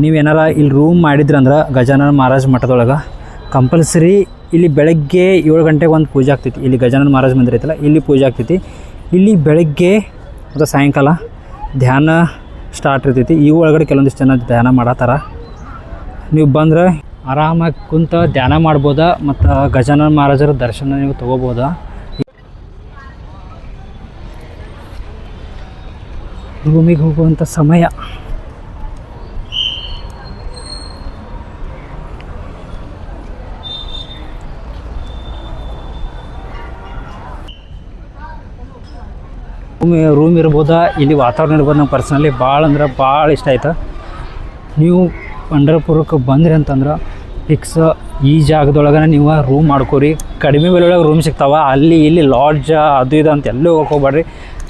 ನೀವೇನಾರ ಇಲ್ಲಿ ರೂಮ್ ಮಾಡಿದ್ರಂದ್ರೆ ಗಜಾನನ ಮಹಾರಾಜ್ ಮಠದೊಳಗೆ ಕಂಪಲ್ಸರಿ ಇಲ್ಲಿ ಬೆಳಗ್ಗೆ 7 ಗಂಟೆಗೆ ಒಂದು ಪೂಜೆ ಆಗ್ತೈತಿ. ಇಲ್ಲಿ ಗಜಾನನ ಮಹಾರಾಜ್ ಮಂದಿರ ಐತಲ್ಲ, ಇಲ್ಲಿ ಪೂಜೆ ಆಗ್ತೈತಿ. ಇಲ್ಲಿ ಬೆಳಗ್ಗೆ ಮತ್ತು ಸಾಯಂಕಾಲ ಧ್ಯಾನ ಸ್ಟಾರ್ಟ್ ಇರ್ತೈತಿ. ಈ ಒಳಗಡೆ ಕೆಲವೊಂದಿಷ್ಟು ಜನ ಧ್ಯಾನ ಮಾಡತ್ತಾರ. ನೀವು ಬಂದ್ರೆ ಆರಾಮಾಗಿ ಕುಂತ ಧ್ಯಾನ ಮಾಡ್ಬೋದ ಮತ್ತು ಗಜಾನನ ಮಹಾರಾಜರ ದರ್ಶನ ನೀವು ತೊಗೋಬೋದ. ರೂಮಿಗೆ ಹೋಗುವಂಥ ಸಮಯ ರೂಮ್ ಇರ್ಬೋದ. ಇಲ್ಲಿ ವಾತಾವರಣ ಇರ್ಬೋದು. ನಂಗೆ ಪರ್ಸ್ನಲಿ ಭಾಳ ಅಂದ್ರೆ ಭಾಳ ಇಷ್ಟ ಆಯ್ತು. ನೀವು ಪಂಢರಪುರಕ್ಕೆ ಬಂದ್ರಿ ಅಂತಂದ್ರೆ ಫಿಕ್ಸ್ ಈ ಜಾಗದೊಳಗನೆ ನೀವು ರೂಮ್ ಮಾಡ್ಕೊರಿ. ಕಡಿಮೆ ಬೆಲೆ ಒಳಗೆ ರೂಮ್ ಸಿಗ್ತಾವೆ. ಅಲ್ಲಿ ಇಲ್ಲಿ ಲಾಡ್ಜ್ ಅದು ಇದು ಅಂತ ಎಲ್ಲೂ ಹೋಗ್ಬೇಡ್ರಿ.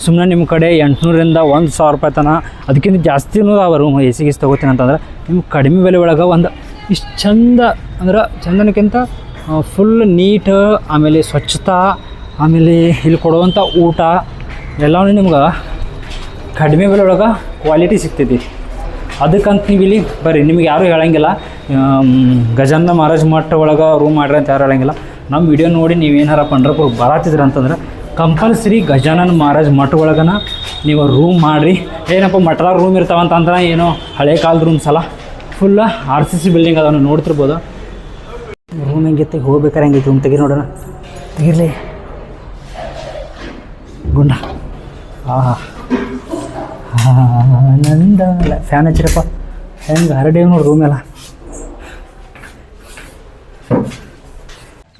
ಸುಮ್ಮನೆ ನಿಮ್ಮ ಕಡೆ 800ರಿಂದ 1,000 ರೂಪಾಯಿ ತನಕ, ಅದಕ್ಕಿಂತ ಜಾಸ್ತಿನೂ ಅವ ರೂಮ್ ಎ ಸಿ ಗೀಸಿ ತೊಗೋತೀನಿ ಅಂತಂದ್ರೆ ನಿಮ್ಗೆ ಕಡಿಮೆ ಬೆಲೆ ಒಳಗೆ ಒಂದು ಇಷ್ಟು ಚಂದ ಅಂದ್ರೆ ಚಂದನಕ್ಕಿಂತ ಫುಲ್ ನೀಟ್, ಆಮೇಲೆ ಸ್ವಚ್ಛತಾ, ಆಮೇಲೆ ಇಲ್ಲಿ ಕೊಡುವಂಥ ಊಟ ಎಲ್ಲವೂ ನಿಮ್ಗೆ ಕಡಿಮೆ ಬೆಲೆ ಒಳಗೆ ಕ್ವಾಲಿಟಿ ಸಿಗ್ತೈತಿ. ಅದಕ್ಕಂತ ನೀವು ಇಲ್ಲಿ ಬರ್ರಿ. ನಿಮ್ಗೆ ಯಾರೂ ಹೇಳೋಂಗಿಲ್ಲ ಗಜಾನನ ಮಹಾರಾಜ್ ಮಠ ಒಳಗೆ ರೂಮ್ ಮಾಡ್ರಿ ಅಂತ ಯಾರು ಹೇಳೋಂಗಿಲ್ಲ. ನಮ್ಮ ವಿಡಿಯೋ ನೋಡಿ ನೀವೇನಾರ ಪಂಢರಪುರಕ್ಕೆ ಬರತ್ತಿದ್ರಿ ಅಂತಂದ್ರೆ ಕಂಪಲ್ಸರಿ ಗಜಾನನ ಮಹಾರಾಜ್ ಮಠ ಒಳಗನ ನೀವು ರೂಮ್ ಮಾಡಿರಿ. ಏನಪ್ಪ ಮಠದಾಗ ರೂಮ್ ಇರ್ತಾವಂತಂದ್ರೆ ಏನೋ ಹಳೆ ಕಾಲದ ರೂಮ್ಸ್ ಅಲ್ಲ, ಫುಲ್ RCC ಬಿಲ್ಡಿಂಗ್ ಅದನ್ನು ನೋಡ್ತಿರ್ಬೋದು. ರೂಮ್ ಹೆಂಗಿತ್ತು ಹೋಗ್ಬೇಕಾರೆ ಹೆಂಗೈತಿ ರೂಮ್ ತೆಗೀರಿ ನೋಡೋಣ. ತೆಗಿರ್ಲಿ ಗುಂಡ. ನಂದ ಫ್ಯಾನ್ ಹಚ್ಚಿರಪ್ಪ, ಹೆಂಗೆ ಹರಡಿ ನೋಡಿ ರೂಮ್ ಎಲ್ಲ.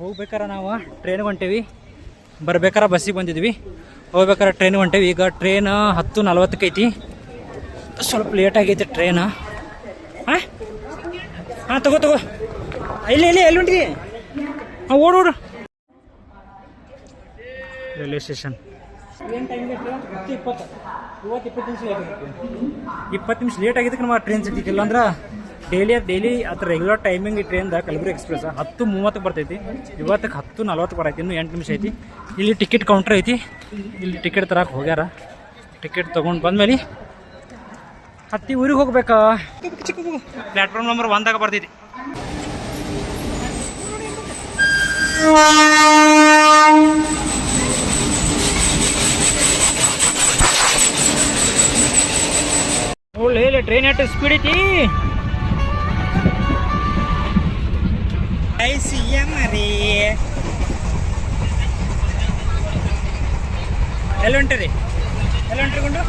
ಹೋಗ್ಬೇಕಾರೆ ನಾವು ಟ್ರೈನ್ಗೆ ಹೊಂಟೇವಿ, ಬರ್ಬೇಕಾರೆ ಬಸ್ಸಿಗೆ ಬಂದಿದ್ವಿ, ಹೋಗ್ಬೇಕಾರೆ ಟ್ರೈನ್ಗೆ ಹೊಂಟೇವಿ. ಈಗ ಟ್ರೈನ್ 10:40 ಐತಿ. ಸ್ವಲ್ಪ ಲೇಟ್ ಆಗೈತಿ ಟ್ರೈನ್. ಹಾಂ ತಗೋ ಎಲ್ಲಿ ಹೊಂಟಿದ್ವಿ? ಹಾಂ ಓಡು. ರೈಲ್ವೆ ಸ್ಟೇಷನ್ ಏನು ಟೈಮಿಗೆ 20 ನಿಮಿಷ ಲೇಟ್ ಆಗೈತಿ. 20 ನಿಮಿಷ ಲೇಟ್ ಆಗಿದ್ದಕ್ಕೆ ನಮ್ಮ ಟ್ರೈನ್ ಸಿಗ್ತಿಲ್ಲ. ಅಂದ್ರೆ ಡೈಲಿ ಅದು ರೆಗ್ಯುಲರ್ ಟೈಮಿಂಗ್ ಈ ಟ್ರೈನ್ದ ಕಲಬುರಗಿ ಎಕ್ಸ್ಪ್ರೆಸ್ 10:30 ಬರ್ತೈತಿ. ಇವತ್ತಿಗೆ 10:40 ಬರೈತಿ. ಇನ್ನೂ 8 ನಿಮಿಷ ಐತಿ. ಇಲ್ಲಿ ಟಿಕೆಟ್ ಕೌಂಟ್ರ್ ಐತಿ. ಇಲ್ಲಿ ಟಿಕೆಟ್ ತರಕ್ಕೆ ಹೋಗ್ಯಾರ. ಟಿಕೆಟ್ ತೊಗೊಂಡು ಬಂದ್ಮೇಲೆ ಹತ್ತಿ ಊರಿಗೆ ಹೋಗ್ಬೇಕಾ. ಪ್ಲ್ಯಾಟ್ಫಾರ್ಮ್ ನಂಬರ್ 1ದಾಗ ಬರ್ತೈತಿ. ಒಳ್ಳೆ ಟ್ರೈನ್ ಎಷ್ಟು ಸ್ಪೀಡ್ ಐತಿ. ಎಲ್ಲಿ ಹೊಂಟ್ರಿ ಗುಂಡು?